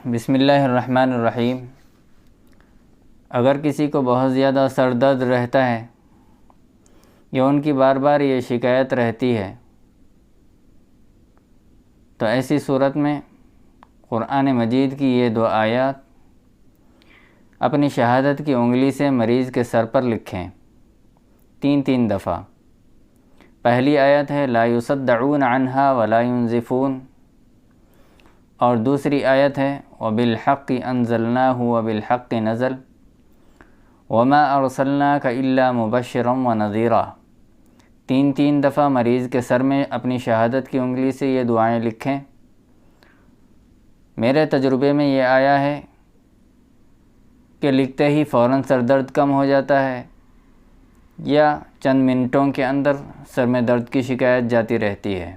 بسم اللہ الرحمن الرحیم۔ اگر کسی کو بہت زیادہ سر درد رہتا ہے یا ان کی بار بار یہ شکایت رہتی ہے تو ایسی صورت میں قرآن مجید کی یہ 2 آیات اپنی شہادت کی انگلی سے مریض کے سر پر لکھیں 3 دفعہ۔ پہلی آیت ہے لا یصدعون عنہا ولا ینزفون، اور دوسری آیت ہے وبالحق انزلناہ وبالحق نزل وما ارسلناک الا مبشرا ونذیرا۔ 3 دفعہ مریض کے سر میں اپنی شہادت کی انگلی سے یہ دعائیں لکھیں۔ میرے تجربے میں یہ آیا ہے کہ لکھتے ہی فوراً سر درد کم ہو جاتا ہے یا چند منٹوں کے اندر سر میں درد کی شکایت جاتی رہتی ہے۔